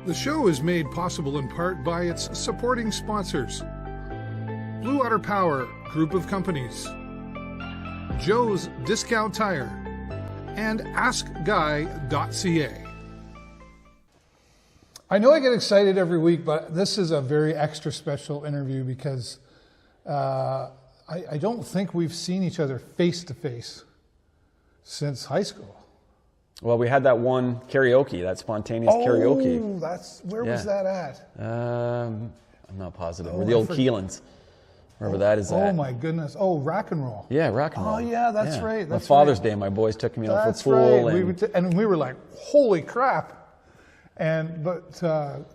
The show is made possible in part by its supporting sponsors: Blue Water Power Group of Companies, Joe's Discount Tire, and AskGuy.ca. I know I get excited every week, but this is a very extra special interview because I don't think we've seen each other face to face since high school. Well, we had that one karaoke, that spontaneous karaoke. Oh, where was that at? I'm not positive. Or the old Keelans. Wherever that is at. Oh my goodness. Oh, rock and roll. Yeah, rock and roll. Oh yeah, that's right. On Father's Day, my boys took me out for pool. Right. And we were like, holy crap. But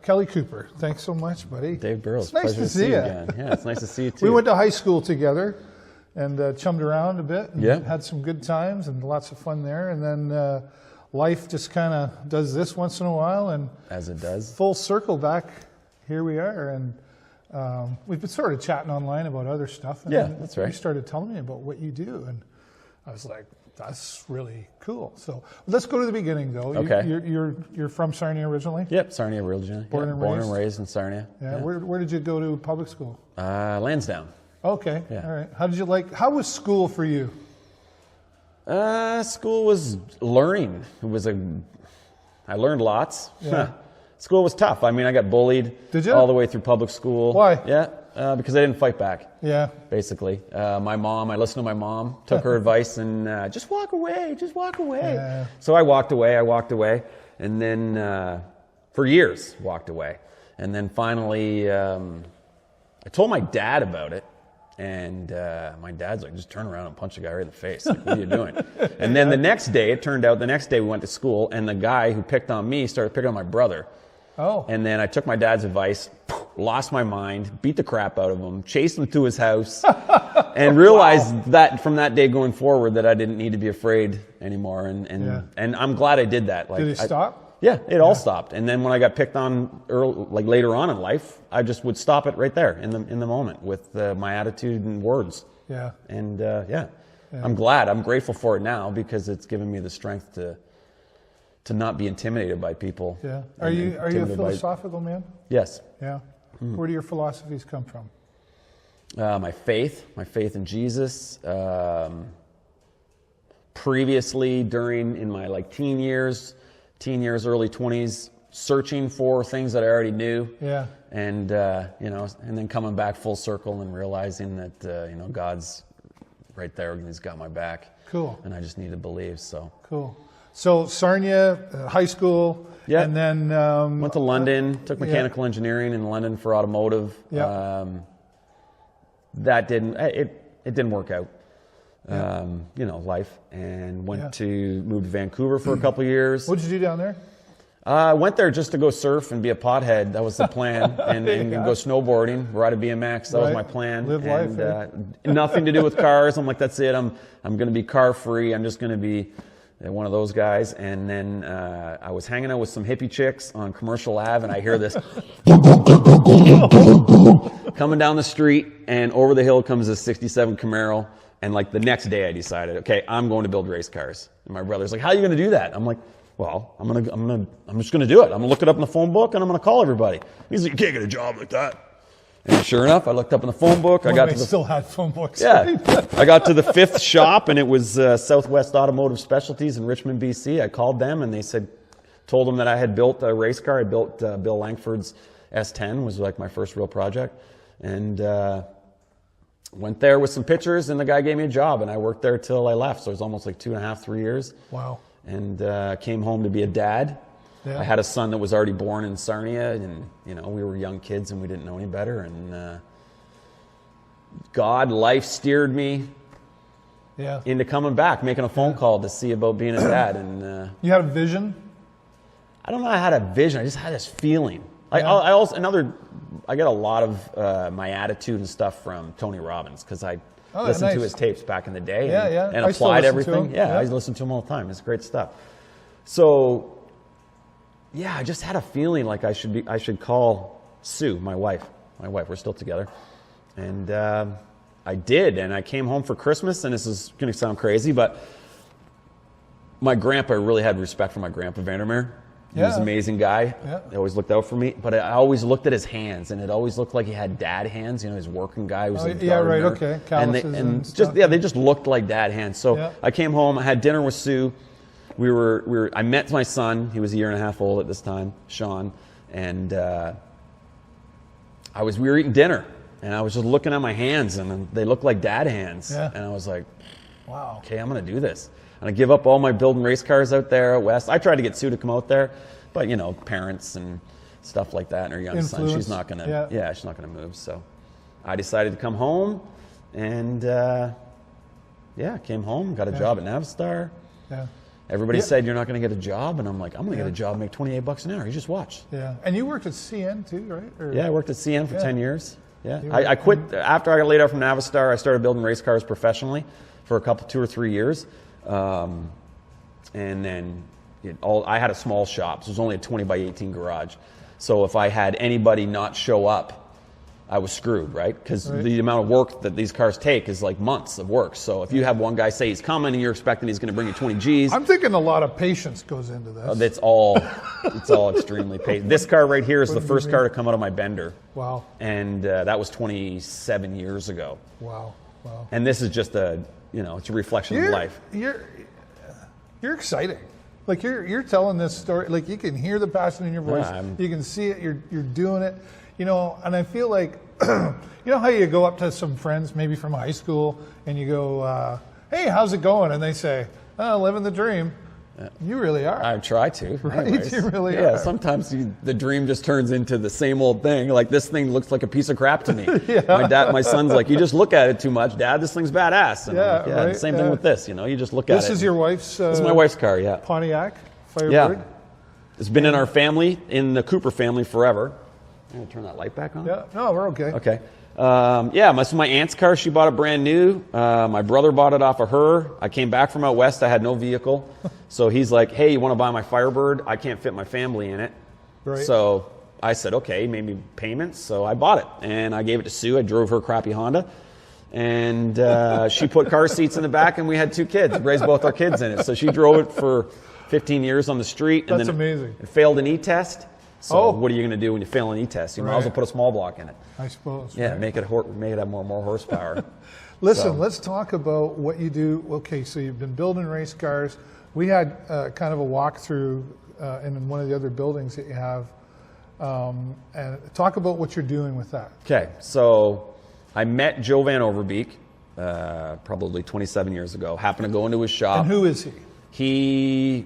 Kelly Cooper, thanks so much, buddy. Dave Burrows, it's nice pleasure to see you again. Yeah, it's nice to see you too. We went to high school together and chummed around a bit and had some good times and lots of fun there. And then life just kind of does this once in a while, and as it does, full circle back. Here we are, and we've been sort of chatting online about other stuff. And that's right. You started telling me about what you do, and I was like, "That's really cool." So let's go to the beginning, though. Okay. You're from Sarnia originally? Yep, Sarnia originally. Born and raised in Sarnia. Yeah. Where did you go to public school? Lansdowne. Okay. Yeah. All right. How was school for you? School was learning. I learned lots. Yeah. School was tough. I mean, I got bullied. Did you? All the way through public school. Why? Yeah, because I didn't fight back. Yeah. Basically. I listened to my mom, took her advice, and just walk away, just walk away. Yeah. So I walked away, and then for years walked away. And then finally, I told my dad about it. And my dad's like, just turn around and punch the guy right in the face. Like, what are you doing? And then it turned out the next day we went to school, and the guy who picked on me started picking on my brother. Oh. And then I took my dad's advice, lost my mind, beat the crap out of him, chased him to his house, and realized that from that day going forward that I didn't need to be afraid anymore. And I'm glad I did that. Like, did it stop? Yeah, it all stopped. And then when I got picked on later on in life, I just would stop it right there in the moment with my attitude and words. Yeah. And I'm glad. I'm grateful for it now because it's given me the strength to not be intimidated by people. Yeah. Are you a philosophical man? Yes. Yeah. Mm-hmm. Where do your philosophies come from? My faith in Jesus. Previously, in my teen years, early 20s, searching for things that I already knew. Yeah. And and then coming back full circle and realizing that God's right there and He's got my back. Cool. And I just need to believe. So cool. So Sarnia, high school, and then went to London, took mechanical engineering in London for automotive. Yeah. That didn't work out. Life, and moved to Vancouver for a couple of years. What did you do down there? I went there just to go surf and be a pothead. That was the plan, and go snowboarding, ride a BMX. That was my plan. Live life. Nothing to do with cars. I'm like, that's it. I'm going to be car free. I'm just going to be one of those guys. And then I was hanging out with some hippie chicks on Commercial Ave, and I hear this coming down the street, and over the hill comes a '67 Camaro. And the next day I decided, okay, I'm going to build race cars. And my brother's like, how are you going to do that? I'm like, well, I'm just going to do it. I'm going to look it up in the phone book and I'm going to call everybody. He's like, you can't get a job like that. And sure enough, I looked up in the phone book. Still had phone books. Yeah. I got to the 5th shop, and it was Southwest Automotive Specialties in Richmond, BC. I called them, and they told them that I had built a race car. I built Bill Langford's S10, was my first real project. And went there with some pictures, and the guy gave me a job, and I worked there till I left. So it was almost 2.5, 3 years. Wow. And came home to be a dad. Yeah. I had a son that was already born in Sarnia, and we were young kids and we didn't know any better. And life steered me into coming back, making a phone call to see about being a dad. And you had a vision? I don't know. I had a vision. I just had this feeling. I get a lot of my attitude and stuff from Tony Robbins because I listened to his tapes back in the day and applied everything. I listened to him all the time. It's great stuff. So, I just had a feeling like I should call Sue, my wife. We're still together. And I did, and I came home for Christmas, and this is going to sound crazy, but my grandpa, I really had respect for my grandpa Vandermeer. He was an amazing guy. Yeah. He always looked out for me. But I always looked at his hands, and it always looked like he had dad hands. You know, his working guy was a gardener. Yeah, right, okay. Calluses and stuff. they just looked like dad hands. So I came home. I had dinner with Sue. I met my son. He was a year and a half old at this time, Sean, and we were eating dinner, and I was just looking at my hands, and they looked like dad hands. Yeah. And I was like, wow. Okay, I'm going to do this. And I give up all my building race cars out there out west. I tried to get Sue to come out there, but you know, parents and stuff like that, and her young son, she's not going to, she's not going to move. So I decided to come home, and came home, got a job at Navistar. Yeah. Everybody said, you're not going to get a job, and I'm like, I'm going to get a job, make $28 an hour. You just watch. Yeah. And you worked at CN too, right? Or? Yeah, I worked at CN for 10 years. Yeah. I quit after I got laid off from Navistar. I started building race cars professionally for 2 or 3 years. And then I had a small shop. So it was only a 20 by 18 garage. So if I had anybody not show up, I was screwed, right? Because the amount of work that these cars take is like months of work. So if you have one guy say he's coming and you're expecting he's going to bring you 20 Gs. I'm thinking a lot of patience goes into this. It's all extremely patient. This car right here is the first car to come out of my bender. Wow. And that was 27 years ago. Wow. Wow. And this is just it's a reflection of life. You're exciting. Like you're telling this story. Like you can hear the passion in your voice. You can see it. You're doing it. You know, and I feel like, you know how you go up to some friends, maybe from high school, and you go, "Hey, how's it going?" And they say, "Oh, living the dream." Yeah. You really are. I try to. Right? Anyways. You really are. Yeah, sometimes the dream just turns into the same old thing. Like, this thing looks like a piece of crap to me. My son's like, you just look at it too much, Dad. This thing's badass. And I'm like, the same thing with this. You know, you just look at it. This is your wife's? This is my wife's car, yeah. Pontiac Firebird? Yeah. It's been in our family, in the Cooper family, forever. I'm going to turn that light back on. Yeah, no, we're okay. Okay. My aunt's car, she bought it brand new. My brother bought it off of her. I came back from out west. I had no vehicle. So he's like, hey, you want to buy my Firebird? I can't fit my family in it. Right. So I said, okay, he made me payments. So I bought it. And I gave it to Sue. I drove her crappy Honda. And she put car seats in the back, and we had 2 kids. Raised both our kids in it. So she drove it for 15 years on the street. And That's amazing. It failed an E-test. So what are you going to do when you fail an E-test? You might as well put a small block in it. I suppose. Yeah, make it have more horsepower. Listen, let's talk about what you do. Okay, so you've been building race cars. We had kind of a walkthrough in one of the other buildings that you have. And talk about what you're doing with that. Okay, so I met Joe Van Overbeek probably 27 years ago. Happened to go into his shop. And who is he?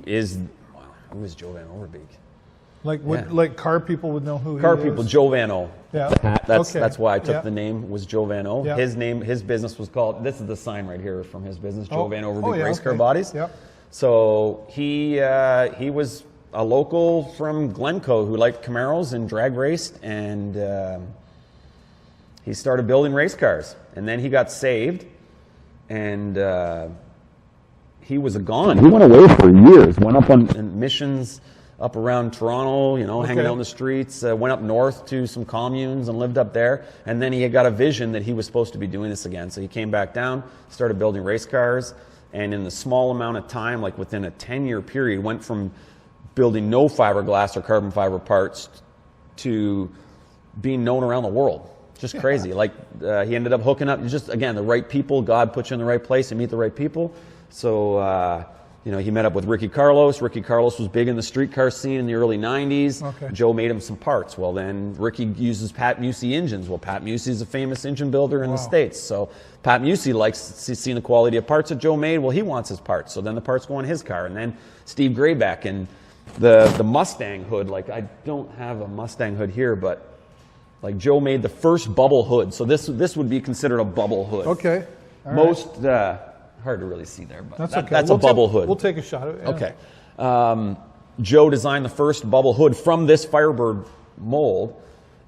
Who is Joe Van Overbeek? Like car people would know who he is? Car people, Joe Van O. Yeah. That's why I took the name, was Joe Van O. Yeah. His business was called, this is the sign right here from his business, Joe Van Overbeek Race Car Bodies. Yep. So he was a local from Glencoe who liked Camaros and drag raced, and he started building race cars. And then he got saved, and he was gone. He went away for years, went up on missions up around Toronto, hanging out in the streets, went up north to some communes and lived up there. And then he had got a vision that he was supposed to be doing this again. So he came back down, started building race cars, and in the small amount of time, like within a 10-year period, went from building no fiberglass or carbon fiber parts to being known around the world. Just crazy. Like he ended up hooking up, just again, the right people. God put you in the right place and meet the right people. So, he met up with Ricky Carlos. Ricky Carlos was big in the streetcar scene in the early 90s. Okay. Joe made him some parts. Well, then Ricky uses Pat Musey engines. Well, Pat Musey is a famous engine builder in the States. So Pat Musey likes seeing the quality of parts that Joe made. Well, he wants his parts. So then the parts go on his car. And then Steve Graybeck and the Mustang hood. Like, I don't have a Mustang hood here, but like Joe made the first bubble hood. So this would be considered a bubble hood. Okay. All Most... hard to really see there, but that's okay. That's a bubble hood. We'll take a shot of it. Yeah. Okay. Joe designed the first bubble hood from this Firebird mold,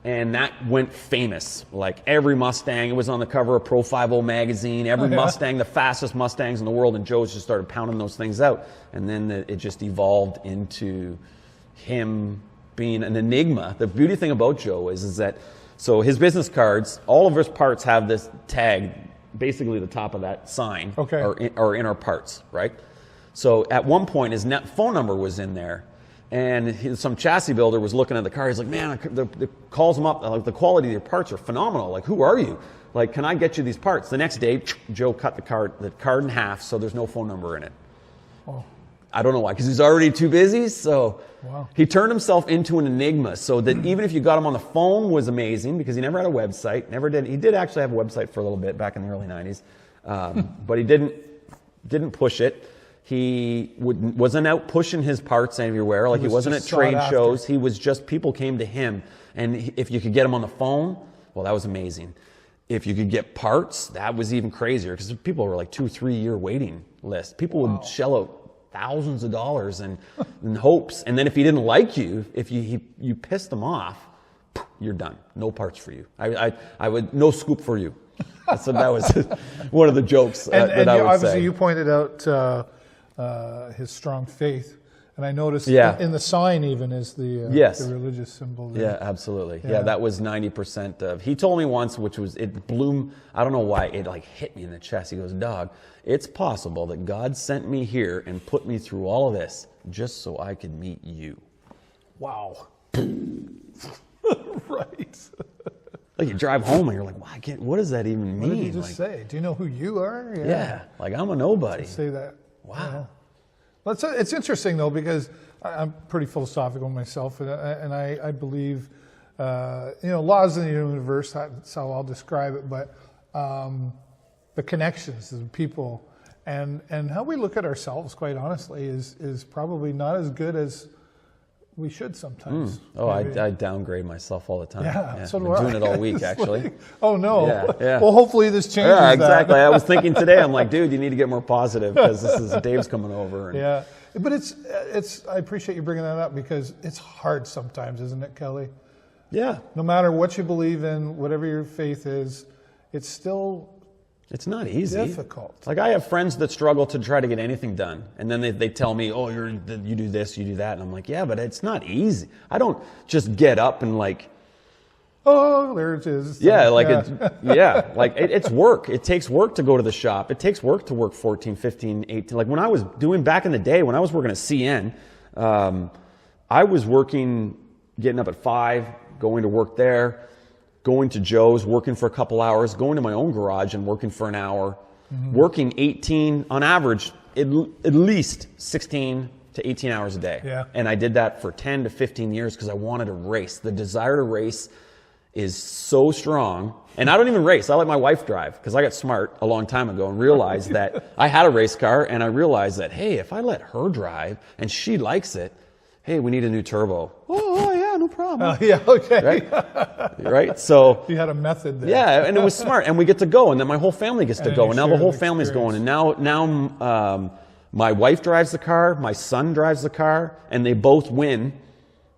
and that went famous. Like every Mustang, it was on the cover of Pro 50 magazine. Every Mustang, the fastest Mustangs in the world, and Joe just started pounding those things out. And then it just evolved into him being an enigma. The beauty thing about Joe is that, so his business cards, all of his parts have this tag, basically the top of that sign, or in our parts, right? So at one point his phone number was in there, And some chassis builder was looking at the car. He's like, man, the calls him up. Like, the quality of your parts are phenomenal. Like, who are you? Like, can I get you these parts? The next day, Joe cut the card in half, so there's no phone number in it. Oh. I don't know why, because he's already too busy. So he turned himself into an enigma. So that even if you got him on the phone was amazing, because he never had a website. Never did. He did actually have a website for a little bit back in the early 90s, but he didn't push it. He wasn't out pushing his parts everywhere. Like, he wasn't at trade shows. He was just, people came to him. And if you could get him on the phone, well, that was amazing. If you could get parts, that was even crazier, because people were like 2-3 year waiting list. People would shell out thousands of dollars in hopes. And then if he didn't like you, if you pissed him off, you're done. No parts for you. I would, no scoop for you. So that was one of the jokes that I would obviously say. You pointed out his strong faith, and I noticed in the sign even is the religious symbol there. Yeah, absolutely. Yeah, that was 90% of. He told me once, which was, it blew, I don't know why, it like hit me in the chest. He goes, dog, it's possible that God sent me here and put me through all of this just so I could meet you. Wow. Right. Like, you drive home and you're like, what does that even mean? What did he just say? Do you know who you are? Yeah, like, I'm a nobody. Say that. Wow. Yeah. Well, it's interesting, though, because I'm pretty philosophical myself, and I believe, laws in the universe, that's how I'll describe it, but the connections of people and how we look at ourselves, quite honestly, is probably not as good as we should sometimes. Oh, I downgrade myself all the time. Yeah, so I've been doing it all week, actually. Like, oh, no. Yeah. Well, hopefully this changes Yeah, exactly. that. I was thinking today, I'm like, dude, you need to get more positive, because Dave's coming over. And yeah. But it's. I appreciate you bringing that up, because it's hard sometimes, isn't it, Kelly? Yeah. No matter what you believe in, whatever your faith is, it's still... It's not easy. Difficult. Like, I have friends that struggle to try to get anything done. And then they tell me, oh, you do this, you do that. And I'm like, yeah, but it's not easy. I don't just get up and like... Oh, there it is. Yeah, like, it's work. It takes work to go to the shop. It takes work to work 14, 15, 18. Like, when I was doing, back in the day, when I was working at CN, I was working, getting up at 5, going to work there, going to Joe's, working for a couple hours, going to my own garage and working for an hour, working 18, on average, at least 16 to 18 hours a day. Yeah. And I did that for 10 to 15 years because I wanted to race. The desire to race is so strong. And I don't even race. I let my wife drive, because I got smart a long time ago and realized that I had a race car, and I realized that, hey, if I let her drive and she likes it, hey, we need a new turbo. Oh yeah, no problem. Yeah, okay. Right? So you had a method there. Yeah, and it was smart. And we get to go, and then my whole family gets to go, and now the whole family's going. And now my wife drives the car, my son drives the car, and they both win.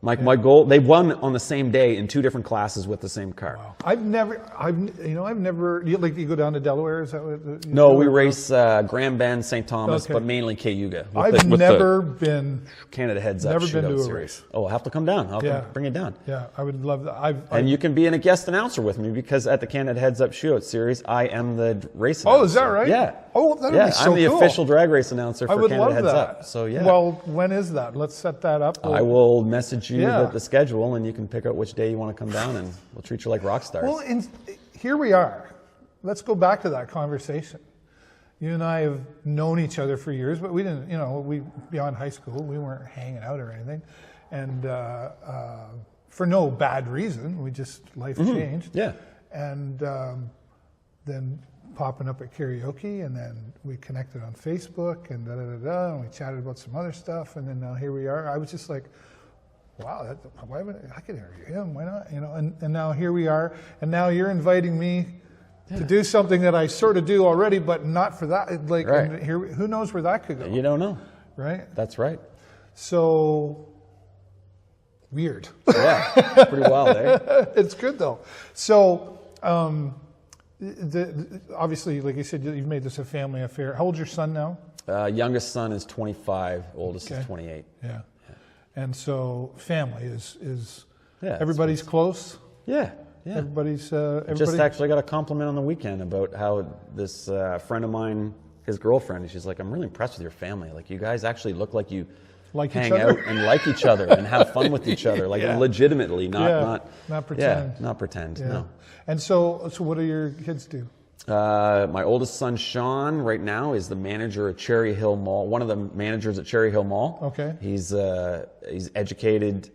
Like, my goal, they won on the same day in 2 different classes with the same car. Wow. I've never, you go down to Delaware? Is that what? No, we race Grand Bend, St. Thomas, but mainly Cayuga. I've never been. Canada Heads Up Never been to a series. Race. Oh, I'll have to come down. I'll bring it down. Yeah, I would love that. And you can be a guest announcer with me, because at the Canada Heads Up Shootout series, I am the race announcer. Oh, is that right? Yeah. Oh, that would be so I'm the cool. official drag race announcer for Canada Heads that. Up. So, yeah. Well, when is that? Let's set that up. I will message you the schedule, and you can pick out which day you want to come down, and we'll treat you like rock stars. Well, here we are. Let's go back to that conversation. You and I have known each other for years, but we didn't, beyond high school, we weren't hanging out or anything. And for no bad reason, life changed. Yeah. And then popping up at karaoke, and then we connected on Facebook, and and we chatted about some other stuff, and then now here we are. I was just like, wow, I could interview him. Why not? And now here we are, and now you're inviting me to do something that I sort of do already, but not for that. Like, right. And here, who knows where that could go? You don't know, right? That's right. So weird. Yeah, it's pretty wild, eh? It's good though. So. Obviously, like you said, you've made this a family affair. How old's your son now? Youngest son is 25. Oldest is 28. Yeah. And so family is everybody's close. Yeah. Everybody's. Just actually got a compliment on the weekend about how this friend of mine, his girlfriend, she's like, I'm really impressed with your family. Like, you guys actually look like you hang out and like each other and have fun with each other, like legitimately, not pretend. Yeah, not pretend. Yeah. No. And so what do your kids do? My oldest son, Sean, right now is the manager at Cherry Hill Mall. One of the managers at Cherry Hill Mall. Okay. He's educated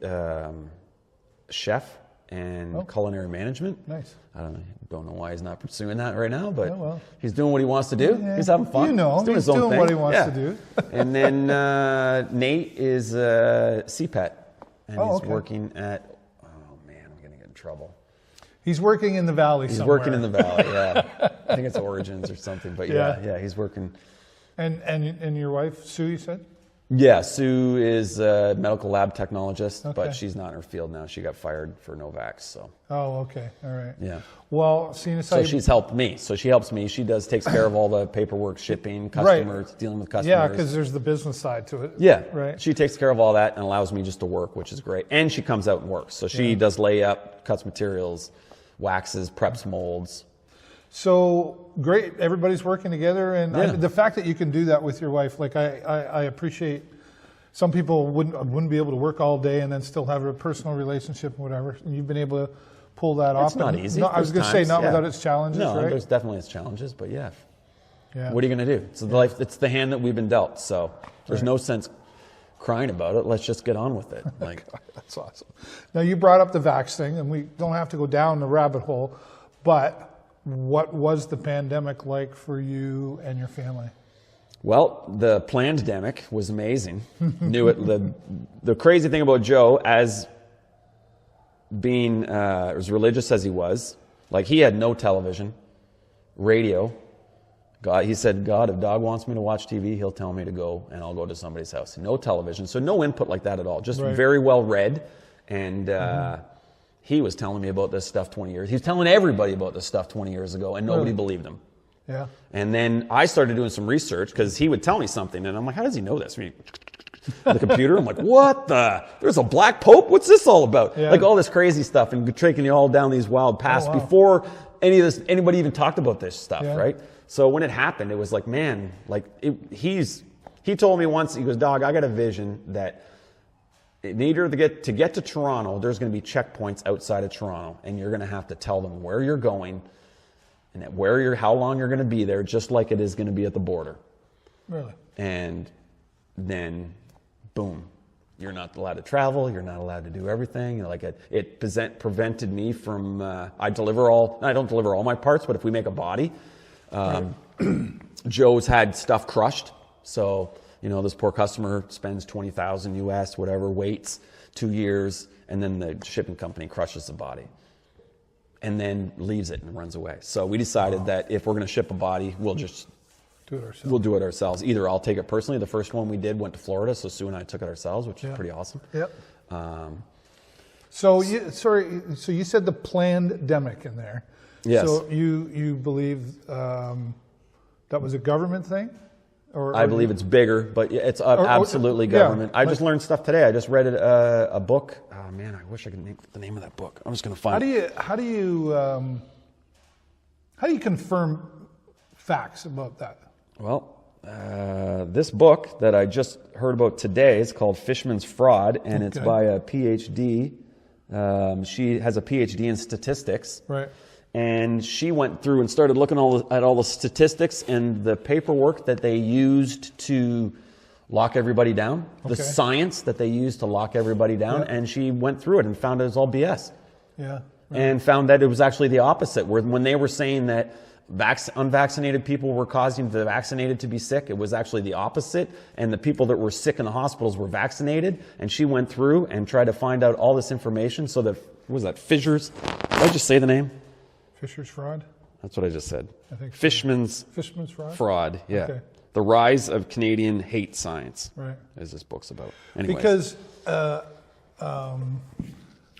chef and culinary management. Nice. I don't know why he's not pursuing that right now, but he's doing what he wants to do. Yeah. He's having fun. He's doing his own thing. What he wants to do. And then Nate is CPET, and he's working at. Oh man, I'm gonna get in trouble. He's working in the valley. He's working in the valley. Yeah, I think it's Origins or something. But yeah, he's working. And your wife, Sue, you said? Yeah, Sue is a medical lab technologist, but she's not in her field now. She got fired for no vax, so. Oh, okay, all right. Yeah. Well, so she's helped me. So she helps me. She takes care of all the paperwork, shipping, customers, dealing with customers. Yeah, because there's the business side to it. Yeah, right. She takes care of all that and allows me just to work, which is great. And she comes out and works. So she does layup, cuts materials, waxes, preps molds. So great, everybody's working together, and the fact that you can do that with your wife, like I appreciate. Some people wouldn't be able to work all day and then still have a personal relationship and whatever. And you've been able to pull that off. It's not easy. No, I was going to say not without its challenges. No, right? There's definitely its challenges, but yeah. What are you going to do? It's the life. It's the hand that we've been dealt. So there's no sense crying about it. Let's just get on with it. Like that's awesome. Now you brought up the vax thing, and we don't have to go down the rabbit hole, but what was the pandemic like for you and your family? Well, the Planned Demic was amazing. Knew it. The crazy thing about Joe, as being as religious as he was, like he had no television, radio. He said, God, if Dog wants me to watch TV, he'll tell me to go, and I'll go to somebody's house. No television, so no input like that at all. Just very well read, and he was telling me about this stuff 20 years. He was telling everybody about this stuff 20 years ago, and nobody believed him. Yeah. And then I started doing some research because he would tell me something, and I'm like, how does he know this? The computer, I'm like, what the? There's a black pope? What's this all about? Yeah. Like all this crazy stuff and taking you all down these wild paths before anybody even talked about this stuff, right? So when it happened, it was like, man, like he told me once, he goes, Dog, I got a vision that in order to get to Toronto, there's going to be checkpoints outside of Toronto, and you're going to have to tell them where you're going and how long you're going to be there, just like it is going to be at the border. Really? And then, boom, you're not allowed to travel. You're not allowed to do everything. Like it prevented me from. I don't deliver all my parts, but if we make a body, Joe's had stuff crushed. So this poor customer spends $20,000 US, whatever, waits 2 years, and then the shipping company crushes the body. And then leaves it and runs away. So we decided that if we're going to ship a body, we'll just do it ourselves. Either I'll take it personally. The first one we did went to Florida, so Sue and I took it ourselves, which is pretty awesome. Yep. So you said the Planned Demic in there. Yes. So you believe that was a government thing? I believe it's bigger, but it's absolutely government. I just learned stuff today. I just read a book. Oh man, I wish I could name the name of that book. I'm just going to find it. How do you confirm facts about that? Well, this book that I just heard about today is called Fishman's Fraud, and it's by a PhD. She has a PhD in statistics. Right. And she went through and started looking at all the statistics and the paperwork that they used to lock everybody down, the science that they used to lock everybody down, and she went through it and found it was all BS. Yeah. Right. And found that it was actually the opposite, where when they were saying that unvaccinated people were causing the vaccinated to be sick, it was actually the opposite, and the people that were sick in the hospitals were vaccinated, and she went through and tried to find out all this information so that, what was that, Fishers? Did I just say the name? Fisher's Fraud? That's what I just said. I think so. Fishman's Fraud, yeah. Okay. The Rise of Canadian Hate Science, as this book's about. Anyways. Because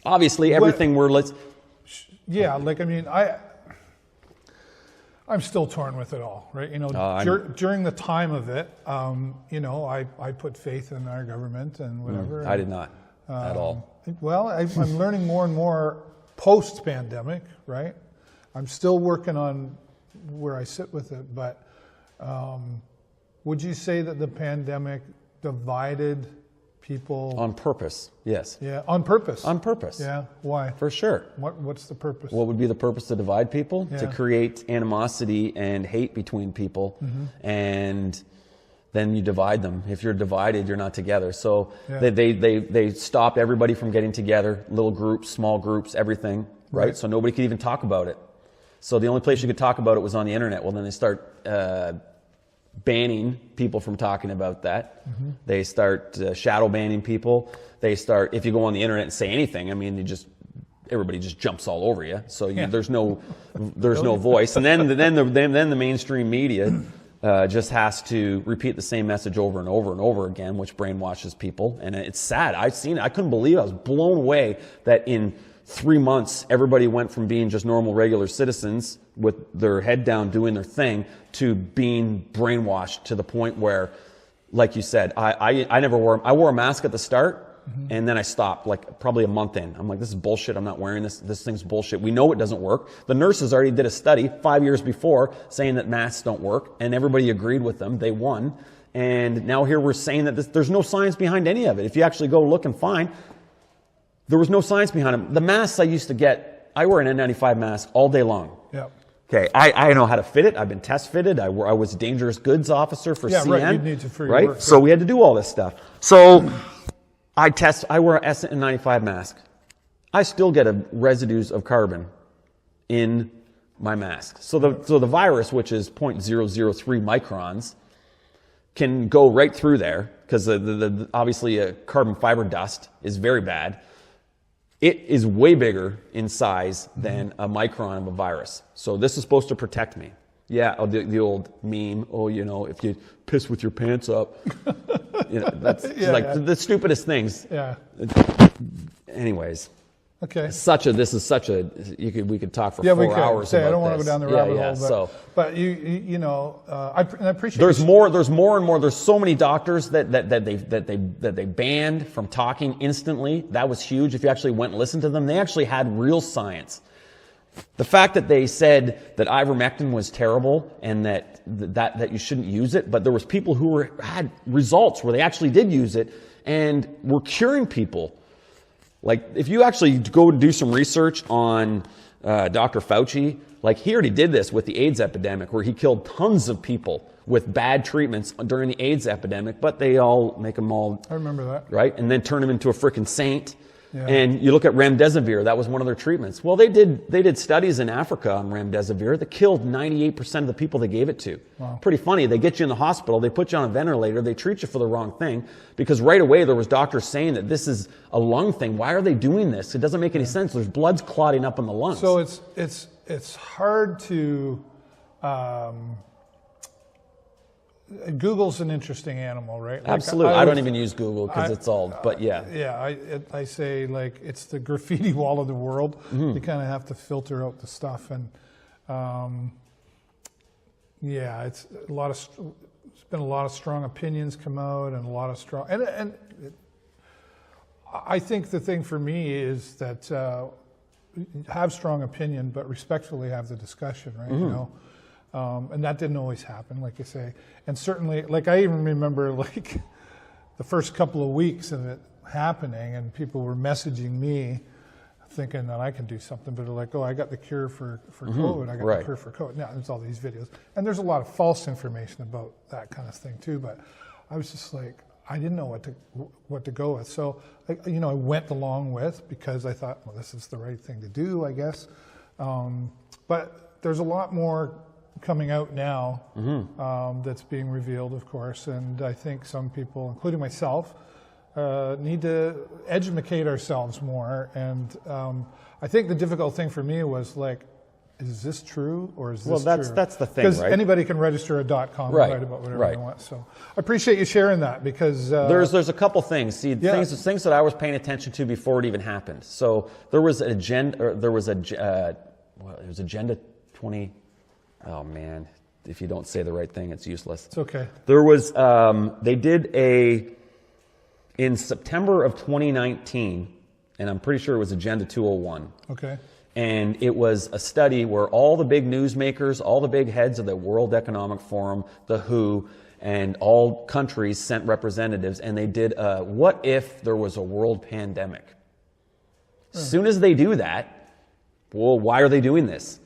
obviously everything I'm still torn with it all, right? During the time of it, I put faith in our government and whatever. I did not at all. Well, I'm learning more and more post-pandemic, right? I'm still working on where I sit with it, but would you say that the pandemic divided people. On purpose, yes. Yeah, on purpose. On purpose. Yeah, why? For sure. What's the purpose? What would be the purpose to divide people? Yeah. To create animosity and hate between people, and then you divide them. If you're divided, you're not together. So they stopped everybody from getting together, little groups, small groups, everything, right? So nobody could even talk about it. So the only place you could talk about it was on the internet. Well, then they start banning people from talking about that. They start shadow banning people. They start, if you go on the internet and say anything, I mean, everybody just jumps all over you. So there's no voice. And then the mainstream media just has to repeat the same message over and over and over again, which brainwashes people. And it's sad. I've seen it. I couldn't believe it. I was blown away that in 3 months, everybody went from being just normal, regular citizens with their head down doing their thing to being brainwashed to the point where, like you said, I wore a mask at the start, and then I stopped, like probably a month in. I'm like, this is bullshit. I'm not wearing this. This thing's bullshit. We know it doesn't work. The nurses already did a study 5 years before saying that masks don't work, and everybody agreed with them. They won. And now here we're saying that there's no science behind any of it. If you actually go look and find, there was no science behind them. The masks I used to get, I wear an N95 mask all day long. Yeah. Okay, I know how to fit it. I've been test fitted. I was a dangerous goods officer for CN. Right. You'd need to for your right? work. So we had to do all this stuff. So I wear an N95 mask. I still get residues of carbon in my mask. So the virus, which is 0.003 microns, can go right through there because obviously carbon fiber dust is very bad. It is way bigger in size than a micron of a virus. So this is supposed to protect me. Yeah, the old meme, if you piss with your pants up. That's the stupidest things. Yeah. Anyways. Okay. We could talk for 4 hours about this. I don't want to go down the rabbit hole, but I appreciate. There's more and more. There's so many doctors that they banned from talking instantly. That was huge. If you actually went and listened to them, they actually had real science. The fact that they said that ivermectin was terrible and that you shouldn't use it, but there was people who had results where they actually did use it and were curing people. Like, if you actually go do some research on Dr. Fauci, like, he already did this with the AIDS epidemic, where he killed tons of people with bad treatments during the AIDS epidemic, but they all make them all... I remember that. Right? And then turn him into a freaking saint. Yeah. And you look at remdesivir, that was one of their treatments. Well, they did studies in Africa on remdesivir that killed 98% of the people they gave it to. Wow. Pretty funny. They get you in the hospital, they put you on a ventilator, they treat you for the wrong thing, because right away there was doctors saying that this is a lung thing. Why are they doing this? It doesn't make any sense. There's blood's clotting up in the lungs. So it's hard to... Google's an interesting animal, right? Like, absolutely. I don't even use Google because it's all, but yeah. Yeah, I say, like, it's the graffiti wall of the world. Mm-hmm. You kind of have to filter out the stuff, and it's been a lot of strong opinions come out, and a lot of strong, and I think the thing for me is that have strong opinion, but respectfully have the discussion, right? Mm-hmm. And that didn't always happen, like you say. And certainly, like, I even remember, like, the first couple of weeks of it happening, and people were messaging me thinking that I can do something, but they're like, I got the cure for COVID. I got the cure for COVID. Now, there's all these videos. And there's a lot of false information about that kind of thing, too. But I was just like, I didn't know what to go with. So, I went along with, because I thought, well, this is the right thing to do, I guess. But there's a lot more coming out now that's being revealed, of course, and I think some people, including myself, need to educate ourselves more. And I think the difficult thing for me was, like, is this true or is this true? Well, that's the thing, right? Because anybody can register a .com and write about whatever they want. So I appreciate you sharing that, because there's a couple things. See, things that I was paying attention to before it even happened. So there was Agenda 20. Oh man, if you don't say the right thing, it's useless. It's okay. There was, they did in September of 2019, and I'm pretty sure it was Agenda 201. Okay. And it was a study where all the big newsmakers, all the big heads of the World Economic Forum, the WHO, and all countries sent representatives, and they did what if there was a world pandemic? As soon as they do that, well, why are they doing this?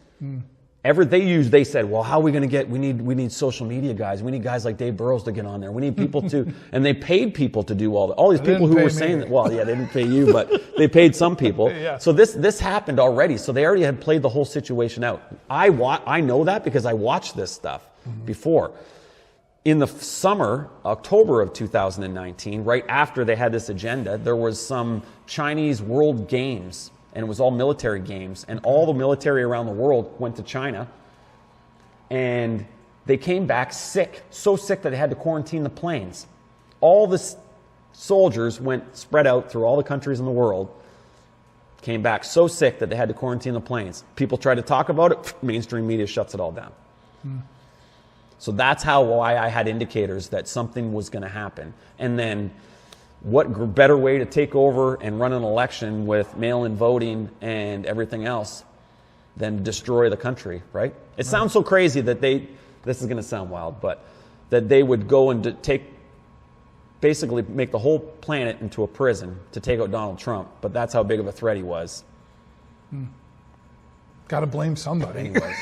They said, well, how are we going to get, we need social media guys. We need guys like Dave Burrows to get on there. We need people to, and they paid people to do all these people who were saying that, well, yeah, they didn't pay you, but they paid some people. Yeah. So this happened already. So they already had played the whole situation out. I know that because I watched this stuff before. In the summer, October of 2019, right after they had this agenda, there was some Chinese World Games, and it was all military games, and all the military around the world went to China, and they came back sick, so sick that they had to quarantine the planes. All the soldiers went spread out through all the countries in the world, came back so sick that they had to quarantine the planes. People tried to talk about it, mainstream media shuts it all down. So that's why I had indicators that something was going to happen. And then what better way to take over and run an election with mail-in voting and everything else than destroy the country, right? It sounds so crazy that this is going to sound wild, but that they would go and basically make the whole planet into a prison to take out Donald Trump. But that's how big of a threat he was. Got to blame somebody. Anyways.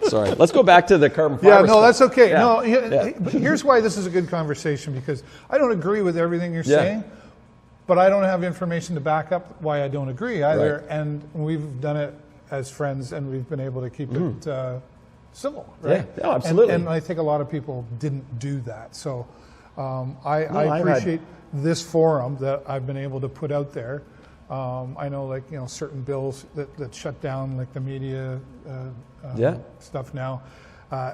Sorry. Let's go back to the carbon fiber. Yeah, no, that's okay. Yeah. But here's why this is a good conversation, because I don't agree with everything you're saying, but I don't have information to back up why I don't agree either. Right. And we've done it as friends, and we've been able to keep it civil, right? Yeah, absolutely. And I think a lot of people didn't do that. So I appreciate this forum that I've been able to put out there. I know, certain bills that shut down, like the media stuff now,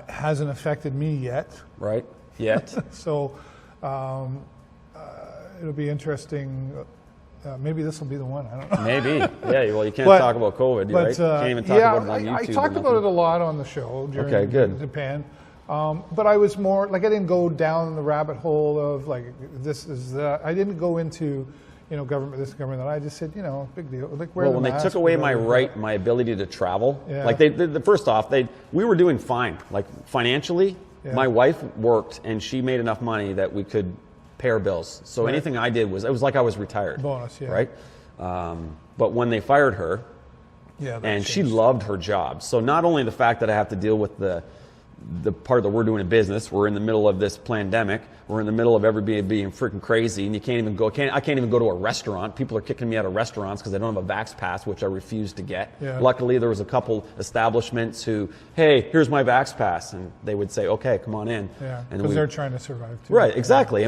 hasn't affected me yet. Right, yet. So it'll be interesting. Maybe this will be the one. I don't know. Maybe. Yeah, well, you can't talk about COVID, right? You can't even talk about it on YouTube. I talked about it a lot on the show during Japan. But I was more, I didn't go down the rabbit hole of, this is that. I didn't go into... government this, government that. I just said, big deal. When they took away my ability to travel, first off, we were doing fine. Financially, my wife worked and she made enough money that we could pay our bills. So anything I did it was like I was retired. Bonus, yeah. Right? But when they fired her, she loved her job. So not only the fact that I have to deal with the part that we're doing in business, we're in the middle of this pandemic, we're in the middle of everybody being freaking crazy, and I can't even go to a restaurant. People are kicking me out of restaurants because I don't have a Vax Pass, which I refuse to get. Yeah. Luckily, there was a couple establishments who, hey, here's my Vax Pass, and they would say, okay, come on in. Yeah, because they're trying to survive too. Right, exactly,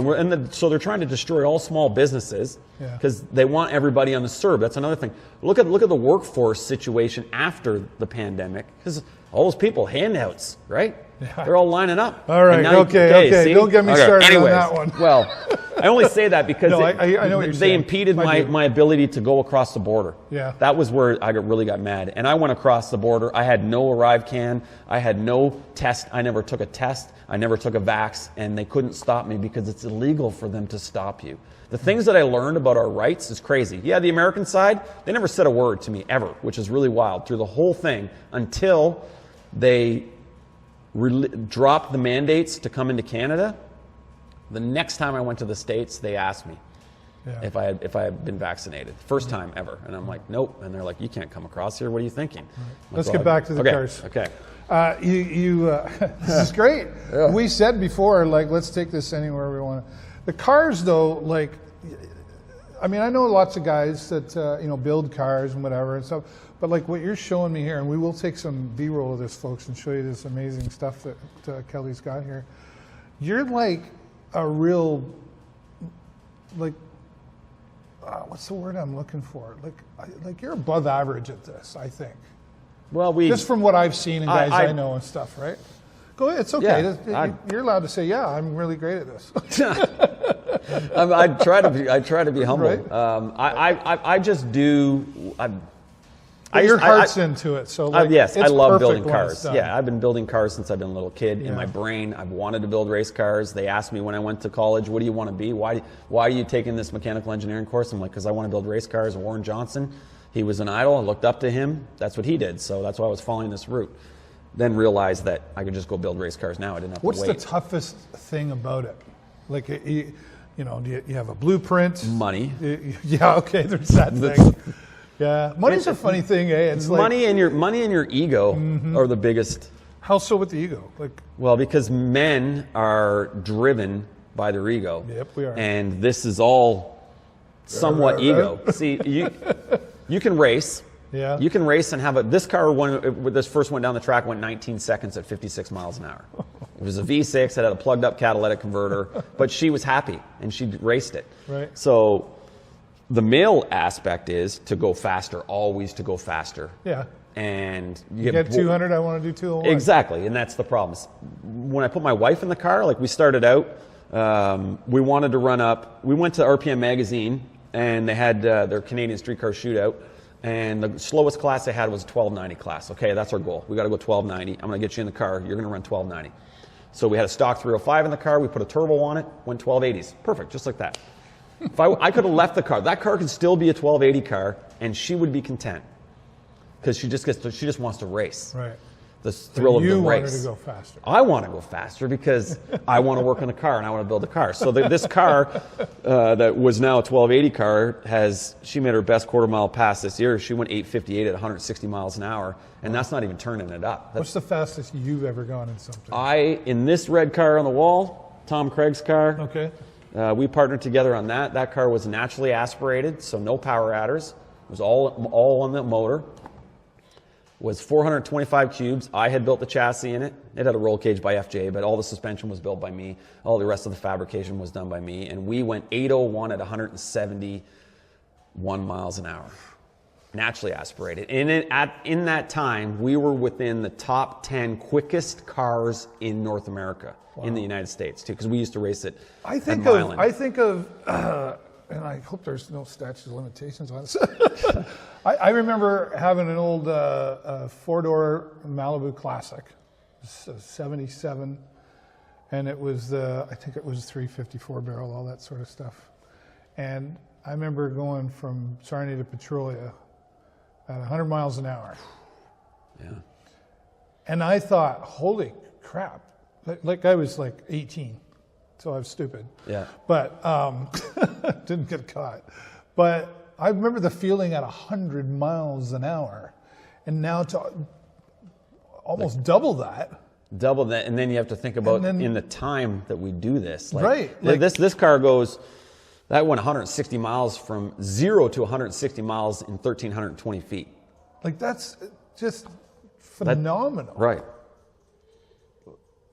so they're trying to destroy all small businesses because they want everybody on the CERB. That's another thing. Look at the workforce situation after the pandemic, because all those people, handouts, right? Yeah. They're all lining up. All right, okay. Don't get me started on that one. Well, I only say that because I know they impeded my ability to go across the border. Yeah. That was where I really got mad. And I went across the border. I had no ArriveCan. I had no test. I never took a test. I never took a vax. And they couldn't stop me because it's illegal for them to stop you. The things that I learned about our rights is crazy. Yeah, the American side, they never said a word to me ever, which is really wild through the whole thing until they dropped the mandates to come into Canada. The next time I went to the States, they asked me if I had been vaccinated. First time ever. And I'm like, nope. And they're like, you can't come across here. What are you thinking? Right. Let's get back to the cars. Okay. This is great. Yeah. We said before, let's take this anywhere we want to. The cars, though, I know lots of guys that, build cars and whatever and stuff. But what you're showing me here, and we will take some B-roll of this, folks, and show you this amazing stuff that Kelly's got here. You're a real, what's the word I'm looking for? You're above average at this, I think. Well, just from what I've seen and guys I know and stuff, right? Go ahead. It's okay. Yeah, you're allowed to say, yeah, I'm really great at this. I try to be humble. Right. I just do. Your heart's into it, so yes, I love building cars. Yeah, I've been building cars since I've been a little kid. In my brain, I've wanted to build race cars. They asked me when I went to college, "What do you want to be? Why are you taking this mechanical engineering course?" I'm like, "Because I want to build race cars." Warren Johnson, he was an idol. I looked up to him. That's what he did, so that's why I was following this route. then realized that I could just go build race cars now. I didn't have to wait. What's the toughest thing about it? Like, you know, do you have a blueprint? Money. Yeah, okay, there's that thing. Yeah, money's a funny thing, eh? It's money and your ego are the biggest. How so with the ego? Like, well, because men are driven by their ego. Yep, we are. And this is all somewhat ego. See, you can race. Yeah. You can race and have this car, when this first went down the track, went 19 seconds at 56 miles an hour. It was a V6, it had a plugged up catalytic converter, but she was happy and she raced it. Right. So the male aspect is to go faster, always to go faster. Yeah. And you get 200, I want to do 201. Exactly, and that's the problem. When I put my wife in the car, like we started out, we wanted to run up. We went to RPM Magazine, and they had their Canadian Street Car Shootout, and the slowest class they had was a 1290 class. Okay, that's our goal. We got to go 1290. I'm going to get you in the car. You're going to run 1290. So we had a stock 305 in the car. We put a turbo on it, went 1280s. Perfect, just like that. If I could have left the car, that car could still be a 1280 car, and she would be content. Because she just wants to race. Right. The thrill of the race. You want her to go faster. I want to go faster because I want to work on a car and I want to build a car. So this car that was now a 1280 car she made her best quarter mile pass this year. She went 8:58 at 160 miles an hour, and that's not even turning it up. What's the fastest you've ever gone in something? In this red car on the wall, Tom Craig's car. Okay. We partnered together on that. That car was naturally aspirated, so no power adders. It was all on the motor. Was 425 cubes. I had built the chassis in it. It had a roll cage by FJ, but all the suspension was built by me. All the rest of the fabrication was done by me. And we went 801 at 171 miles an hour. Naturally aspirated. And in that time, we were within the top 10 quickest cars in North America, in the United States, too, because we used to race it at Milan. I think of and I hope there's no statute of limitations on this. I remember having an old four-door Malibu Classic, 77, and it was I think it was 354 barrel, all that sort of stuff. And I remember going from Sarnia to Petrolia at 100 miles an hour. Yeah. And I thought, holy crap, like I was like 18. So I was stupid. Yeah. But didn't get caught. But I remember the feeling at 100 miles an hour, and now to almost double that. Double that, and then you have to think about in the time that we do this. Right. This car goes. That went 160 miles from 0 to 160 miles in 1,320 feet. Like that's just phenomenal. Right.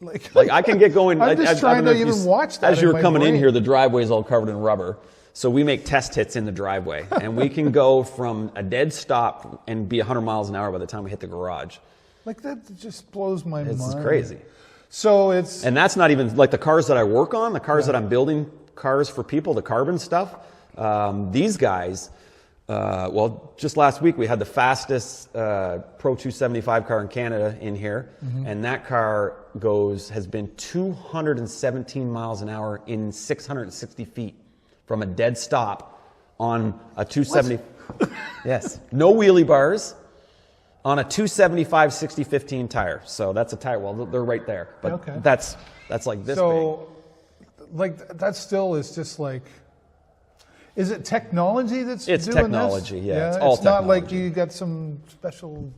Like I can get going. I'm just trying to even watch that. As you were coming in here, the driveway's all covered in rubber. So we make test hits in the driveway, and we can go from a dead stop and be 100 miles an hour by the time we hit the garage. Like that just blows my mind. It's crazy. So and that's not even like the cars that I work on, the cars that I'm building cars for people, the carbon stuff. These guys. Just last week we had the fastest Pro 275 car in Canada in here, and that car has been 217 miles an hour in 660 feet from a dead stop on a 270. Yes, no wheelie bars on a 275 60/15 tire. So that's a tire. Well, they're right there, but that's like this big. So, like that still is just like. Is it technology that's doing this? It's technology, yeah. It's all technology. Not like you got some special...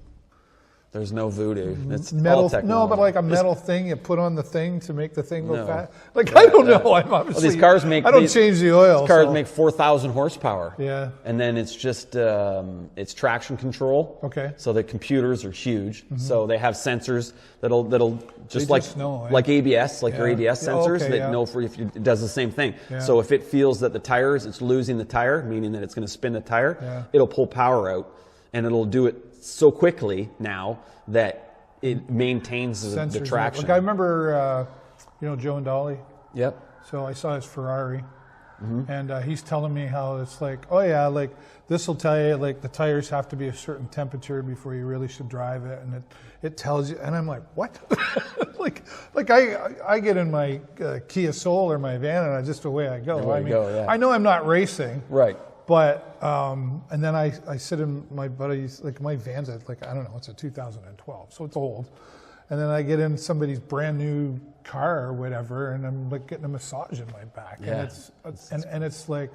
There's no voodoo. It's metal, all technology. no, but like a metal thing you put on the thing to make the thing go fast. Like, I don't know. I'm obviously... these cars make... I don't change the oil. These cars make 4,000 horsepower. Yeah. And then it's just... it's traction control. Okay. So the computers are huge. So they have sensors that'll just like ABS, like your ABS sensors that know if it does the same thing. Yeah. So if it feels that it's losing the tire, meaning that it's going to spin the tire, it'll pull power out, and it'll do it so quickly now that it maintains the traction. Like I remember, Joe and Dolly. Yep. So I saw his Ferrari, and he's telling me how it's like, oh yeah, like this will tell you like the tires have to be a certain temperature before you really should drive it, and it tells you. And I'm like, what? like I get in my Kia Soul or my van, and just away I go. I know I'm not racing. Right. But, and then I sit in my buddy's, like my van's at like, I don't know, it's a 2012, so it's old. and then I get in somebody's brand new car or whatever, and I'm like getting a massage in my back. Yeah. And it's like,